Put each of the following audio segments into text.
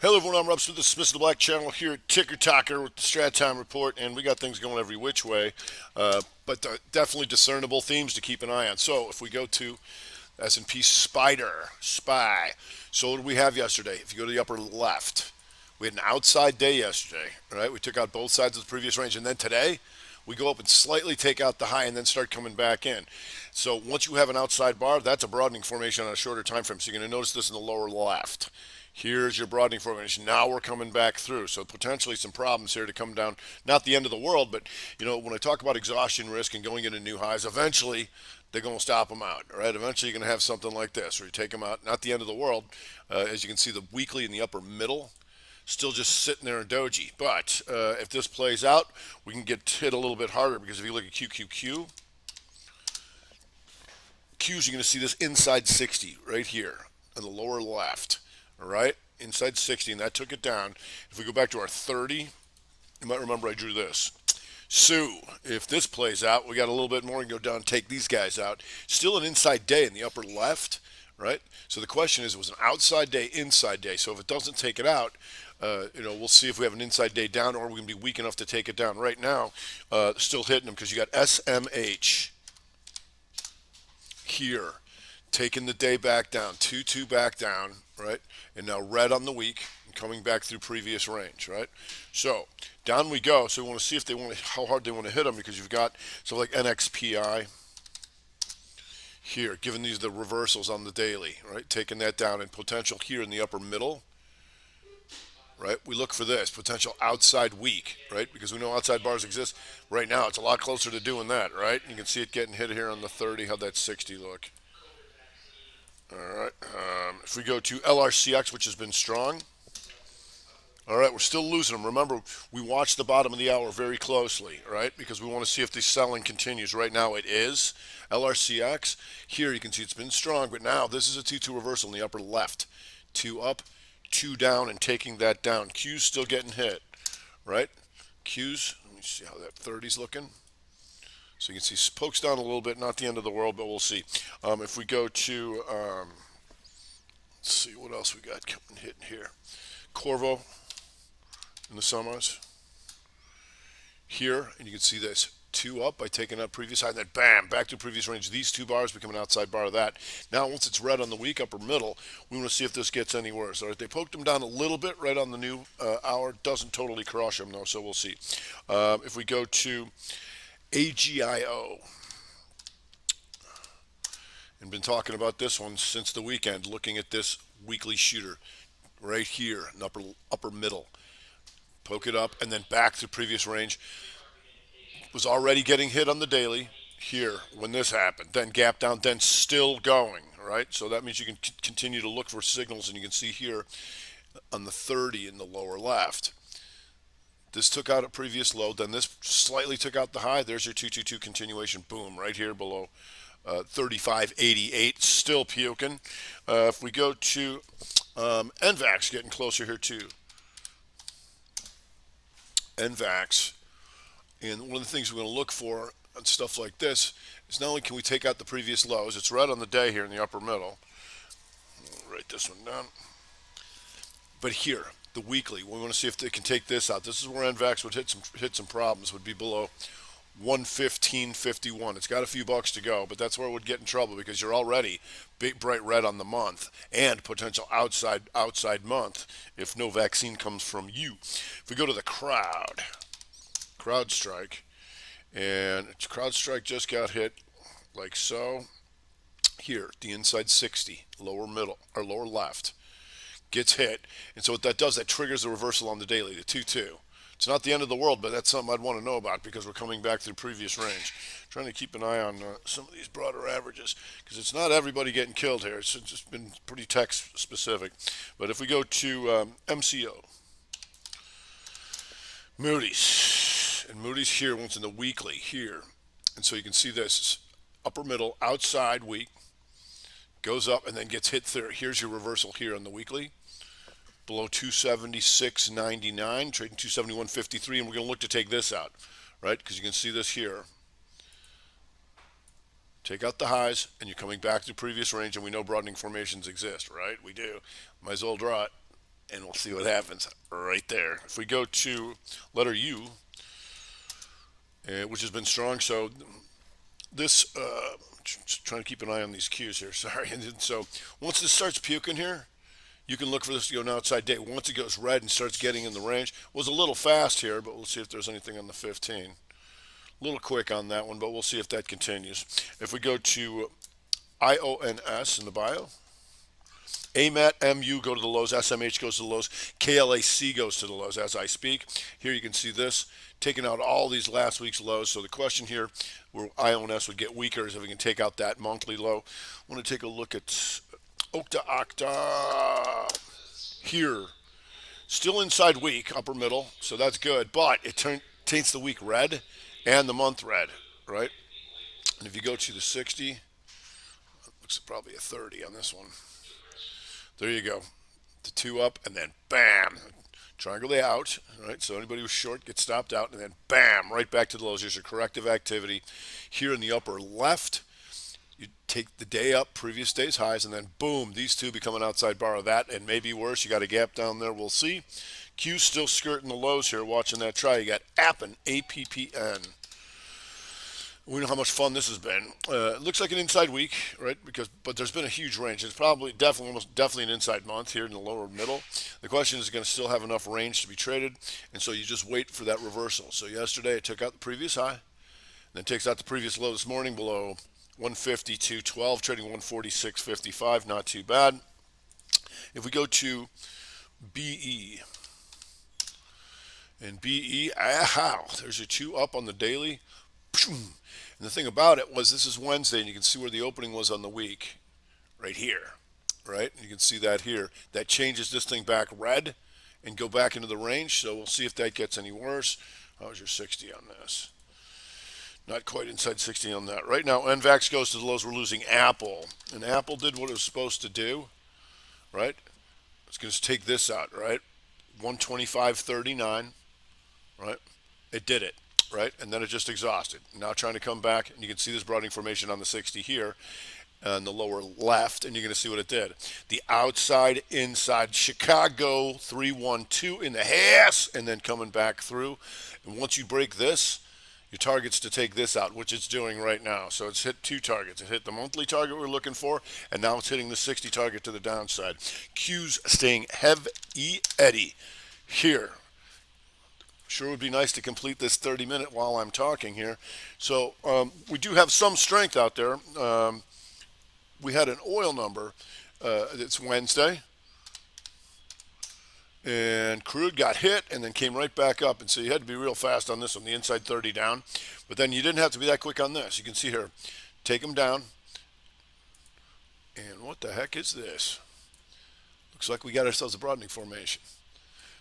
Hello everyone, I'm Rob Smith, this is Mr. Black Channel here at Ticker Talker with the Strat Time Report, and we got things going every which way, but definitely discernible themes to keep an eye on. So if we go to S&P SPY, so what did we have yesterday? If you go to the upper left, we had an outside day yesterday, right? We took out both sides of the previous range, and then today we go up and slightly take out the high and then start coming back in. So once you have an outside bar, that's a broadening formation on a shorter time frame. So you're going to notice this in the lower left. Here's your broadening formation. Now we're coming back through. So potentially some problems here to come down. Not the end of the world, but when I talk about exhaustion risk and going into new highs, eventually they're going to stop them out. All right. Eventually you're going to have something like this where you take them out. Not the end of the world. As you can see, the weekly in the upper middle still just sitting there in doji. But if this plays out, we can get hit a little bit harder because if you look at QQQ, Q's, you're going to see this inside 60 right here in the lower left. All right, inside 60, and that took it down. If we go back to our 30, you might remember I drew this. So if this plays out, we got a little bit more and go down and take these guys out. Still an inside day in the upper left, right? So the question is, it was an outside day, inside day. So if it doesn't take it out, we'll see if we have an inside day down or we're going to be weak enough to take it down. Right now, still hitting them because you got SMH here, taking the day back down, 2-2 back down, right? And now red on the week, coming back through previous range, right? So down we go. So we want to see if how hard they want to hit them because you've got so like NXPI here, giving these the reversals on the daily, right? Taking that down and potential here in the upper middle, right? We look for this potential outside weak, right? Because we know outside bars exist. Right now, it's a lot closer to doing that, right? You can see it getting hit here on the 30. How'd that 60 look? All right. If we go to LRCX, which has been strong, all right, we're still losing them. Remember, we watch the bottom of the hour very closely, right? Because we want to see if the selling continues. Right now, it is. LRCX, here you can see it's been strong, but now this is a 2-2 reversal in the upper left. 2 up, 2 down, and taking that down. Q's still getting hit, right? Q's, let me see how that 30's looking. So you can see pokes down a little bit, not the end of the world, but we'll see. If we go to, let's see what else we got coming hitting here. Corvo in the semis here, and you can see this 2 up by taking out previous high, and then bam, back to previous range. These 2 bars become an outside bar of that. Now, once it's red on the week, upper middle, we want to see if this gets any worse. All right, they poked them down a little bit right on the new hour. Doesn't totally crush them, though, so we'll see. If we go to AGIO, and been talking about this one since the weekend, looking at this weekly shooter right here in upper middle. Poke it up and then back to previous range. Was already getting hit on the daily here when this happened. Then gap down, then still going, right? So that means you can continue to look for signals, and you can see here on the 30 in the lower left. This took out a previous low, then this slightly took out the high. There's your 222 continuation. Boom, right here below 35.88. Still puking. If we go to NVAX, getting closer here too. NVAX, and one of the things we're going to look for on stuff like this is not only can we take out the previous lows, it's red on the day here in the upper middle. I'll write this one down. But here, the weekly, we want to see if they can take this out. This is where NVAX would hit some problems, would be below 115.51. It's got a few bucks to go, but that's where it would get in trouble because you're already big bright red on the month and potential outside month if no vaccine comes from you. If we go to the CrowdStrike, and CrowdStrike just got hit like so. Here, the inside 60, lower middle or lower left, gets hit, and so what that does, that triggers the reversal on the daily, the 2-2. It's not the end of the world, but that's something I'd want to know about because we're coming back through previous range. Trying to keep an eye on some of these broader averages because it's not everybody getting killed here. It's just been pretty text specific. But if we go to MCO, Moody's, and Moody's here once in the weekly here, and so you can see this upper middle outside week goes up and then gets hit there. Here's your reversal here on the weekly. Below 276.99, trading 271.53, and we're going to look to take this out, right? Because you can see this here. Take out the highs, and you're coming back to previous range, and we know broadening formations exist, right? We do. Might as well draw it. and we'll see what happens right there. If we go to letter U, which has been strong, so this, just trying to keep an eye on these cues here, sorry. And so once this starts puking here, you can look for this to go an outside day. Once it goes red and starts getting in the range, was a little fast here, but we'll see if there's anything on the 15. A little quick on that one, but we'll see if that continues. If we go to IONS in the bio, AMAT, MU go to the lows, SMH goes to the lows, KLAC goes to the lows as I speak. Here you can see this, taking out all these last week's lows. So the question here, where IONS would get weaker, is if we can take out that monthly low. I want to take a look at Octa here. Still inside weak, upper middle, so that's good, but it taints the week red and the month red, right? And if you go to the 60, looks probably a 30 on this one. There you go. The two up, and then bam, triangle they out, right? So anybody who's short gets stopped out, and then bam, right back to the lows. Here's your corrective activity. Here in the upper left, you take the day up, previous day's highs, and then boom, these two become an outside bar of that, and maybe worse. You got a gap down there. We'll see. Q's still skirting the lows here, watching that try. You got Appen, APPN. We know how much fun this has been. It looks like an inside week, right? But there's been a huge range. It's probably almost definitely an inside month here in the lower middle. The question is going to still have enough range to be traded, and so you just wait for that reversal. So yesterday it took out the previous high, then takes out the previous low this morning below 152.12, trading 146.55. Not too bad. If we go to BE, and BE, there's your two up on the daily. And the thing about it was this is Wednesday, and you can see where the opening was on the week, right here, right? You can see that here. That changes this thing back red and go back into the range, so we'll see if that gets any worse. How's your 60 on this? Not quite inside 60 on that. Right now, NVAX goes to the lows. We're losing Apple, and Apple did what it was supposed to do, right? It's going to take this out, right? 125.39, right? It did it. Right, and then it just exhausted. Now trying to come back, and you can see this broadening formation on the 60 here on the lower left, and you're going to see what it did. The outside, inside, Chicago 312 in the house, and then coming back through. And once you break this, your target's to take this out, which it's doing right now. So it's hit two targets. It hit the monthly target we're looking for, and now it's hitting the 60 target to the downside. Q's staying heavy eddy here. Sure would be nice to complete this 30-minute while I'm talking here. So we do have some strength out there. We had an oil number. It's Wednesday. And crude got hit and then came right back up. And so you had to be real fast on this one, the inside 30 down. But then you didn't have to be that quick on this. You can see here, take them down. And what the heck is this? Looks like we got ourselves a broadening formation.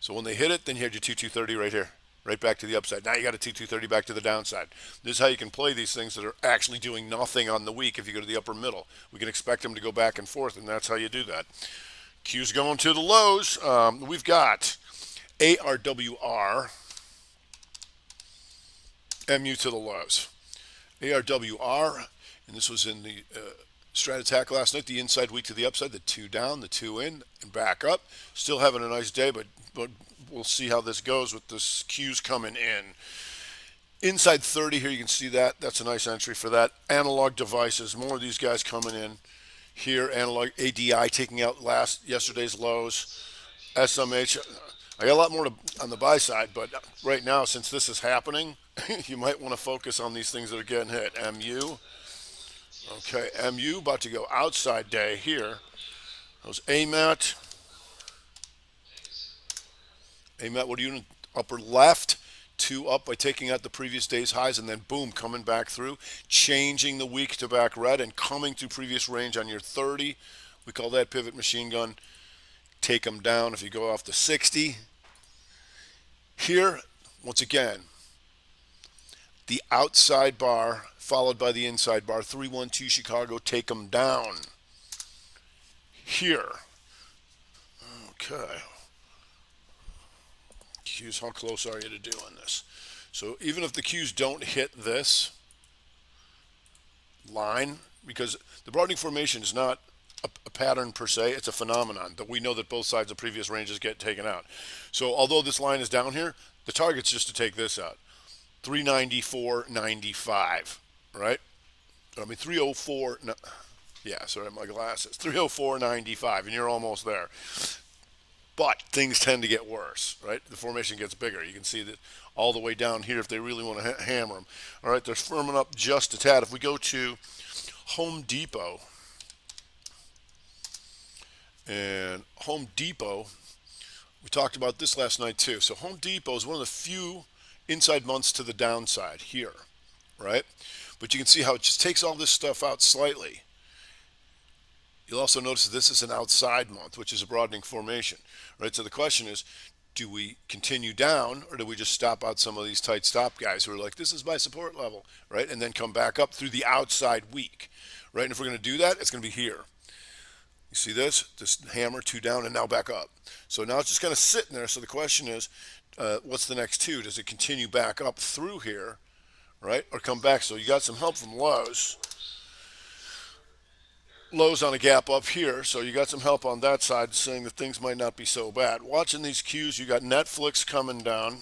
So when they hit it, then you had your 2230 right here, right back to the upside. Now you got a 2230 back to the downside. This is how you can play these things that are actually doing nothing on the week if you go to the upper middle. We can expect them to go back and forth, and that's how you do that. Q's going to the lows. We've got ARWR, MU to the lows. ARWR, and this was in the strat attack last night, the inside week to the upside, the two down, the two in, and back up. Still having a nice day, but we'll see how this goes with this Q's coming in. Inside 30 here, you can see that. That's a nice entry for that. Analog devices, more of these guys coming in. Here, analog ADI taking out yesterday's lows. SMH, I got a lot more on the buy side, but right now, since this is happening, you might want to focus on these things that are getting hit. MU. Okay, MU about to go outside day here. Those AMAT. AMAT, what are you doing? Upper left, two up by taking out the previous day's highs, and then boom, coming back through, changing the week to back red and coming through previous range on your 30. We call that pivot machine gun. Take them down if you go off the 60. Here, once again, the outside bar followed by the inside bar. 312 Chicago, take them down. Here. Okay. Q's, how close are you to doing this? So even if the Q's don't hit this line, because the broadening formation is not a pattern per se. It's a phenomenon that we know that both sides of previous ranges get taken out. So although this line is down here, the target's just to take this out. 394.95, right? I mean 304. No, yeah, sorry, my glasses. 304.95, and you're almost there. But things tend to get worse, right? The formation gets bigger. You can see that all the way down here if they really want to hammer them. All right, they're firming up just a tad. If we go to Home Depot, and Home Depot, we talked about this last night too. So Home Depot is one of the few inside months to the downside here, right? But you can see how it just takes all this stuff out slightly. You'll also notice that this is an outside month, which is a broadening formation, right? So the question is, do we continue down, or do we just stop out some of these tight stop guys who are like, this is my support level, right? And then come back up through the outside week, right? And if we're going to do that, it's going to be here. You see this? This hammer, 2 down, and now back up. So now it's just kind of sitting there. So the question is, what's the next 2? Does it continue back up through here, right? Or come back? So you got some help from lows. Lows on a gap up here, so you got some help on that side saying that things might not be so bad. Watching these cues, you got Netflix coming down.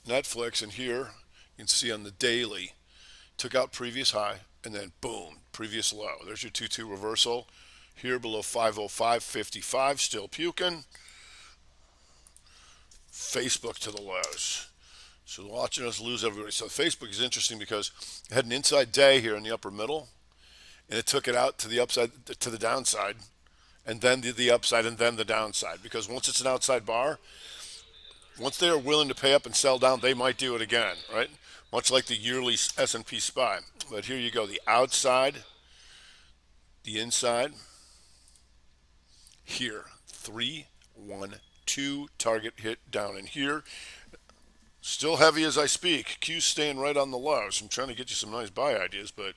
Netflix, and here you can see on the daily, took out previous high, and then boom, previous low. There's your 2-2 reversal. Here below 505.55, still puking. Facebook to the lows. So watching us lose everybody. So Facebook is interesting because it had an inside day here in the upper middle, and it took it out to the upside, to the downside, and then the upside, and then the downside. Because once it's an outside bar, once they are willing to pay up and sell down, they might do it again, right? Much like the yearly S&P SPY. But here you go, the outside, the inside. Here, 3, 1, 2, target hit down in here. Still heavy as I speak. Q's staying right on the lows. I'm trying to get you some nice buy ideas, but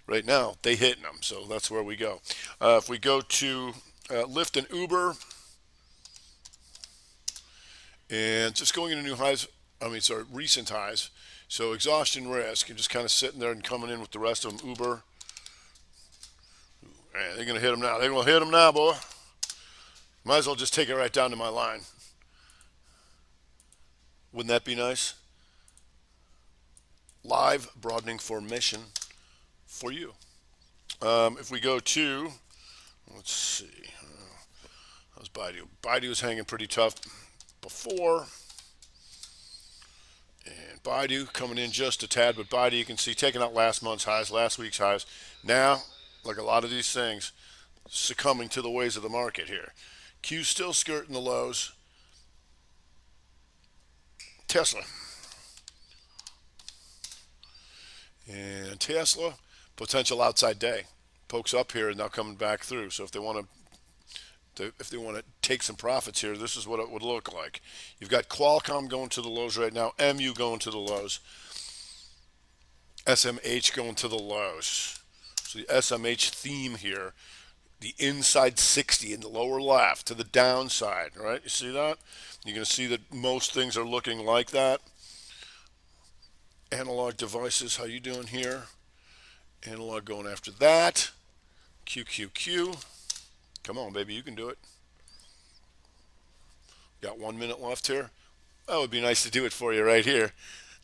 right now they hitting them, so that's where we go. If we go to Lyft and Uber, and just going into new highs, recent highs. So exhaustion risk, and just kind of sitting there and coming in with the rest of them. Uber, man, they're going to hit them now. They're going to hit them now, boy. Might as well just take it right down to my line. Wouldn't that be nice? Live broadening formation for you. If we go to, let's see, how's Baidu? Baidu was hanging pretty tough before. And Baidu coming in just a tad, but Baidu you can see taking out last month's highs, last week's highs. Now, like a lot of these things, succumbing to the ways of the market here. Q's still skirting the lows. Tesla. And Tesla, potential outside day. Pokes up here and now coming back through. So if they want to take some profits here, this is what it would look like. You've got Qualcomm going to the lows right now, MU going to the lows, SMH going to the lows. So the SMH theme here, the inside 60 in the lower left to the downside, right? You see that? You're going to see that most things are looking like that. Analog devices, how you doing here? Analog going after that. QQQ. Come on, baby, you can do it. Got 1 minute left here. That would be nice to do it for you right here.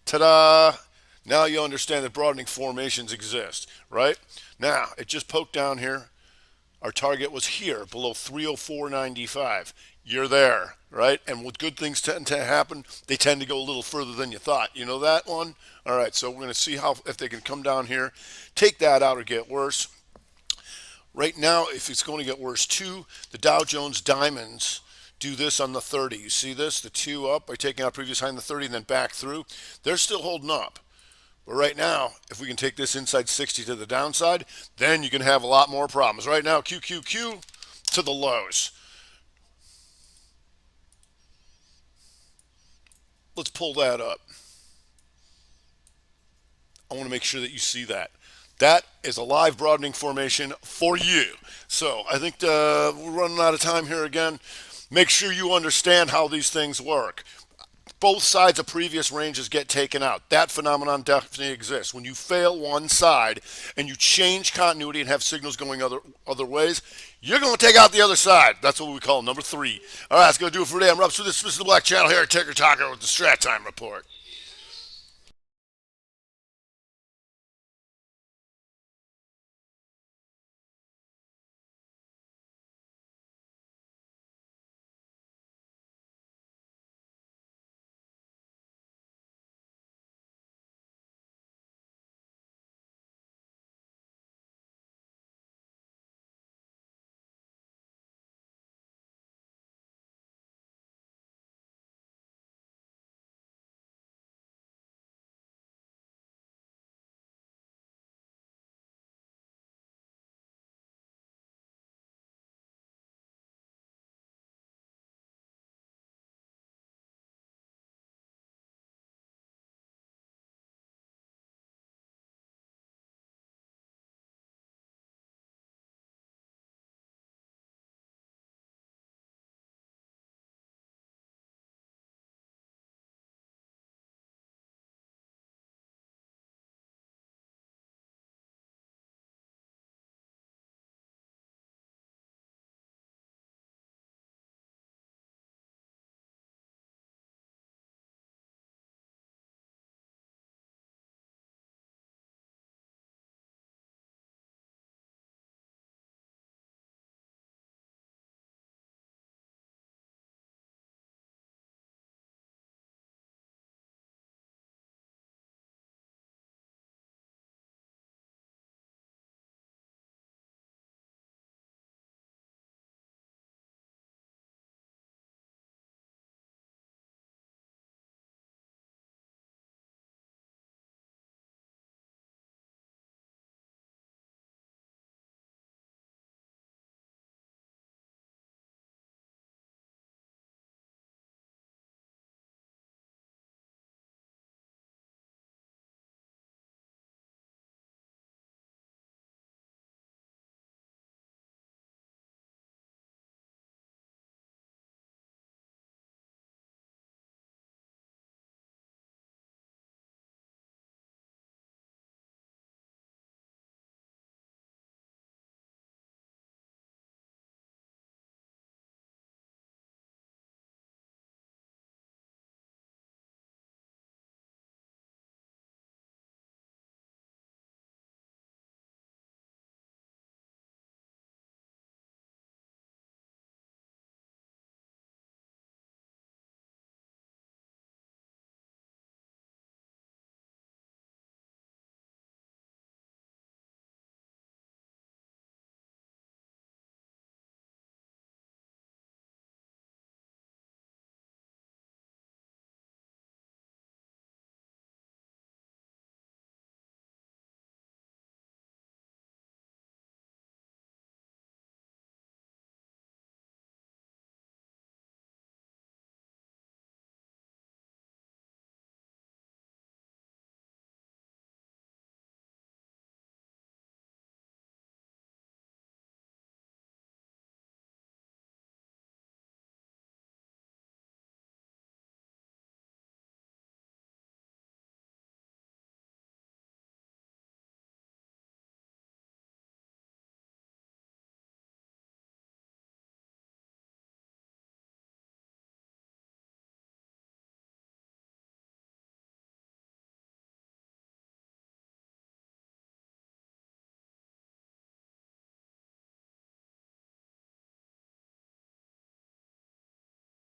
Ta-da! Now you understand that broadening formations exist, right? Now, it just poked down here. Our target was here, below 304.95. You're there, right? And when good things tend to happen, they tend to go a little further than you thought. You know that one? All right, so we're going to see if they can come down here, take that out or get worse. Right now, if it's going to get worse too, the Dow Jones Diamonds do this on the 30. You see this? The 2 up by taking out previous high in the 30 and then back through. They're still holding up. But right now, if we can take this inside 60 to the downside, then you can have a lot more problems. Right now, QQQ to the lows. Let's pull that up. I want to make sure that you see that. That is a live broadening formation for you. So I think we're running out of time here again. Make sure you understand how these things work. both sides of previous ranges get taken out. That phenomenon definitely exists. When you fail one side and you change continuity and have signals going other ways, you're going to take out the other side. That's what we call number 3. All right, that's going to do it for today. I'm Rob. So this is the Black Channel here at Ticker Talker with the Strat Time Report.